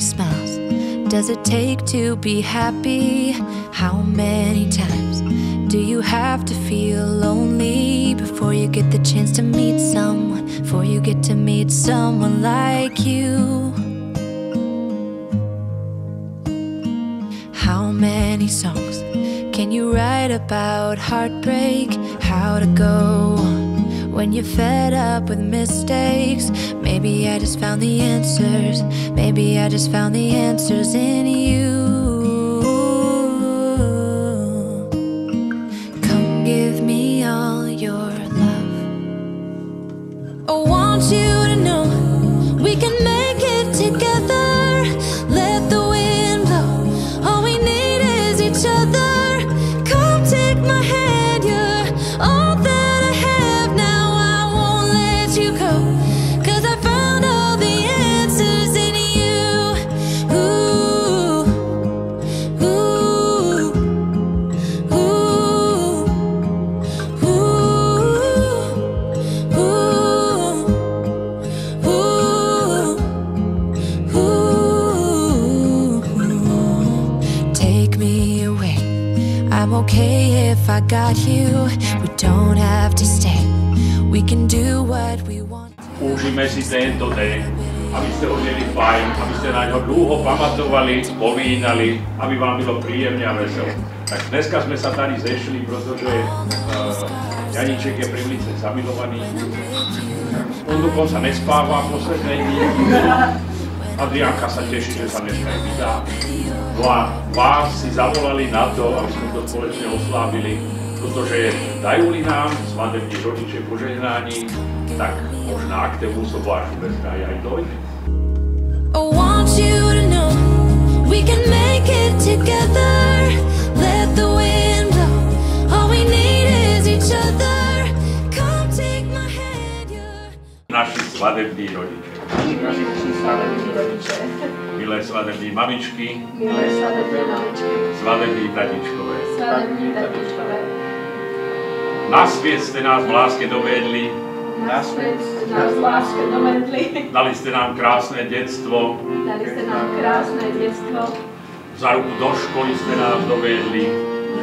smiles does it take to be happy? How many times do you have to feel lonely before you get the chance to meet someone, before you get to meet someone like you? How many songs can you write about heartbreak? How to go on when you're fed up with mistakes? Maybe I just found the answers. Maybe I just found the answers in you. Come give me all your love. I want you to know we can make it together. Let the wind blow. All we need is each other. Come take my hand. You're all that I have now. I won't let you go, 'cause I found all the answers in you. Ooh, ooh, ooh, ooh, ooh. Take me away. I'm okay if I got you. We don't have to stay. We can do what we want. Užíme si tento deň, aby ste ho mali fajn, aby ste na ňo dlho pamatovali, spomínali, aby vám bylo príjemne a veselo. Tak dneska sme sa tady zešli, pretože Janíček je privlice zamilovaný. On dokonca nespáva posledné dní. Adriánka sa teší, že sa dneska aj vydá. No a vás si zavolali na to, aby sme to spoločne oslávili, pretože dajú-li nám svadební rodiče požehnání, tak možná k tému sobášu bezda aj dojde. I want you to know we can make it together. Let the wind blow. All we need is each other. Come take my hand. Naši svadební rodiče. Naši svadební rodiče. Milé svadební mamičky. Milé svadební mamičky. Svadební tatičkové. Svadební tatičkové. Na svět ste nás v láske dovedli. Na svět ste nás v láske dovedli. Dali ste nám krásne detstvo. Dali ste nám krásne detstvo. Za ruku do školy ste nás dovedli.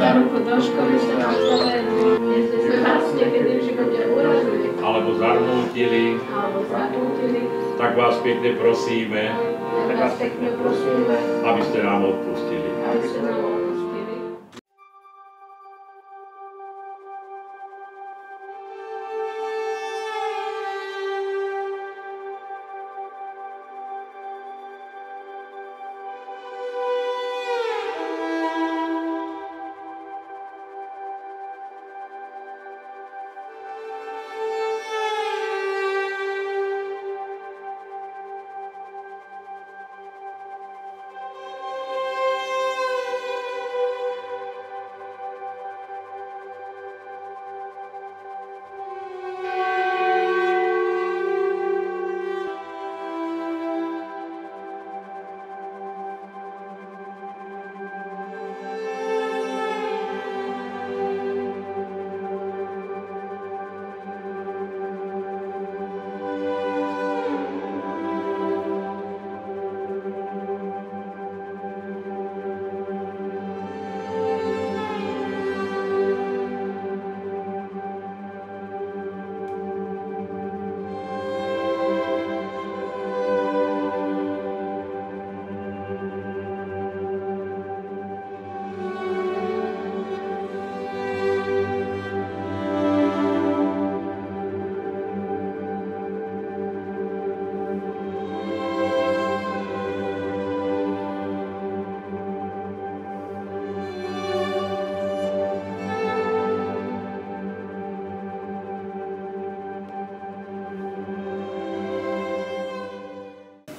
Za ruku do školy ste nás dovedli. Jestli sme vás niekedy v živote urazili. Alebo zarmútili. Tak vás pekne prosíme. Tak vás pekne prosíme. Aby ste nám odpustili. Aby ste nám odpustili.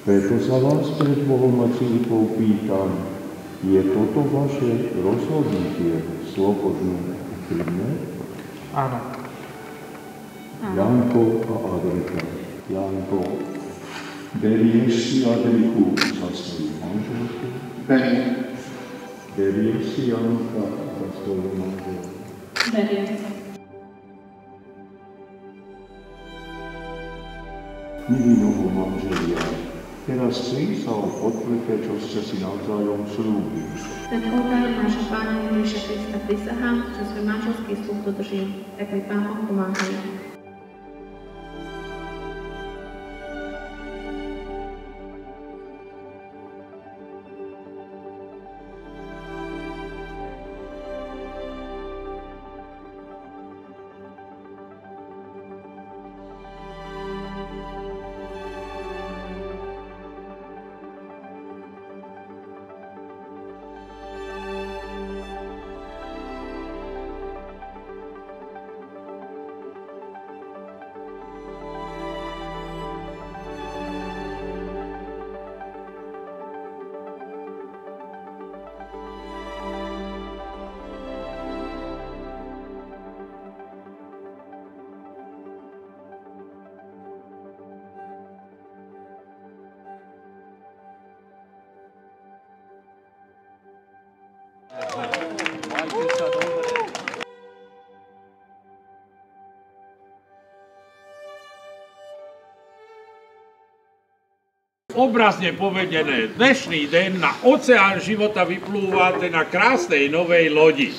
Preto sa vás pred Bohom a cirkvou pýtam, je toto vaše rozhodnutie slobodné a úprimné? Áno. Janko a Adrika. Janko, berieš si Adriku za svoju manželku? Beriem. Berieš si Janka za svoju manželku? Beriem. Milí novomanželia, Teraz si sa potvrdte, čo ste si navzájom slúbili. Pred oltárom nášho Pána Ježiša Krista prisahám, že svoj manželský sľub dodržím, tak mi Pán Boh pomáhaj. Obrazne povedené, dnešný deň na oceán života vyplúva na krásnej novej lodi.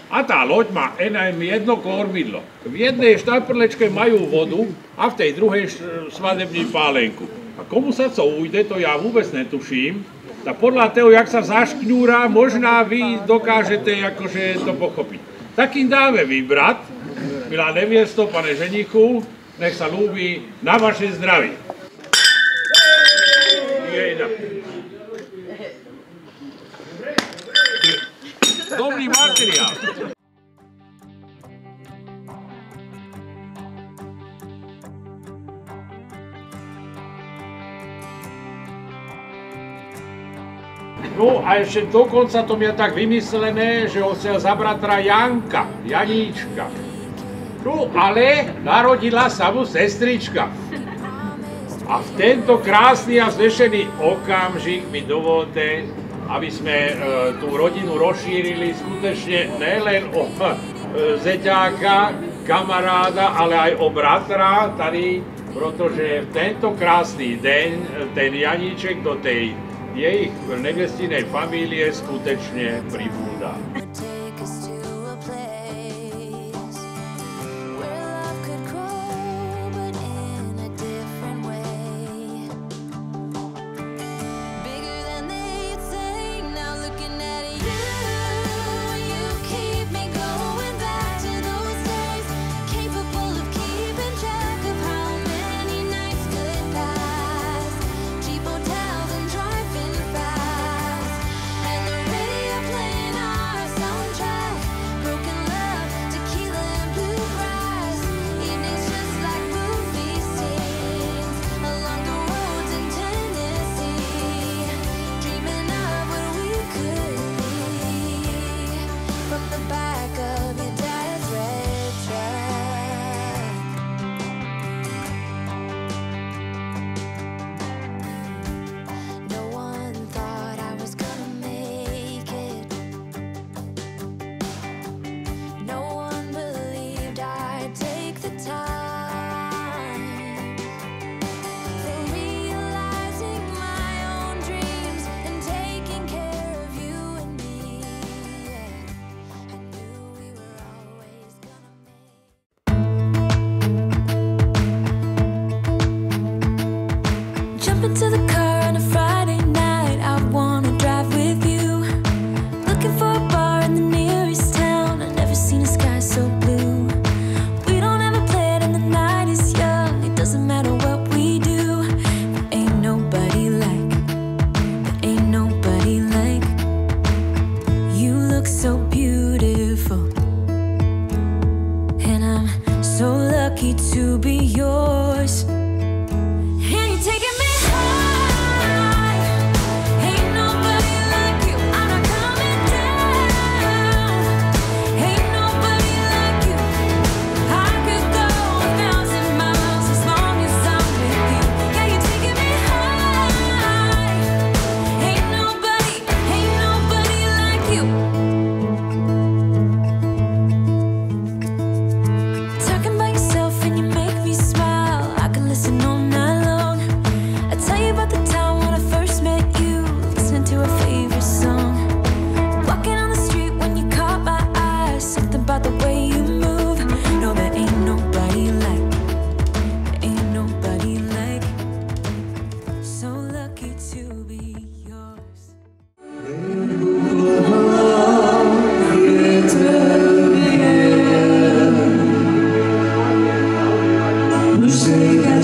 A tá loď má jedno kormidlo. V jednej štaprlečke majú vodu a v tej druhej svadební pálenku. A komu sa co ujde, to ja vôbec netuším. A podľa toho, jak sa zaškňúra, možná vy dokážete akože to pochopiť. Tak im dáme vybrať, milá neviesto, pane ženichu, nech sa ľúbi na vaše zdravie. Dobrý materiál. No a ešte dokonca to mi je tak vymyslené, že ho chcel za bratra Janka, Janíčka. No ale narodila sa mu sestrička. A v tento krásny a vznešený okamžik mi dovolte, aby sme tú rodinu rozšírili skutečne nielen o zeťáka, kamaráda, ale aj o bratra tady, pretože v tento krásny deň ten Janíček do tej jej nevestinej famílie skutečne pribúda. Driving fast, and the radio playing our song.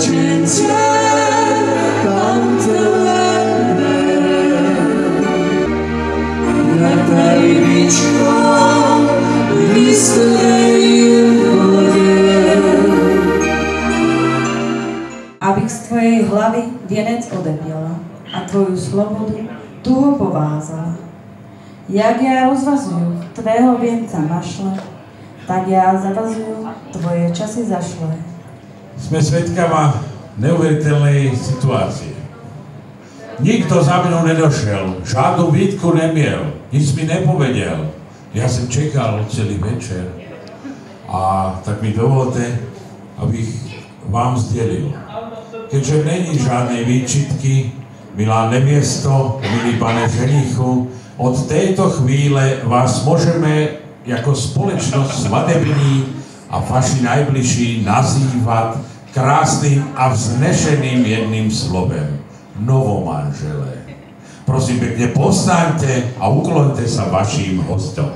zločince, tam tebe berem. Ja tajničko vystrejú abych z tvojej hlavy vienec odepiela a tvoju slobodu tuho povázala. Jak ja rozvazujú tvého vienca mašle, tak ja zavazujú tvoje časy zašle. Sme svedkama neuveriteľnej situácie. Nikto za mnou nedošel, žiadnu výtku nemiel, nic mi nepovedel. Ja som čekal celý večer a tak mi dovolte, abych vám zdelil. Keďže není žiadnej výčitky, milá neviesto, milý pane ženichu, od tejto chvíle vás môžeme ako spoločnosť svadební a vaši najbližší nazývať krásnym a vznešeným jedným slovem. Novomanželé. Prosím pekne, povstaňte a ukloňte sa vašim hostom.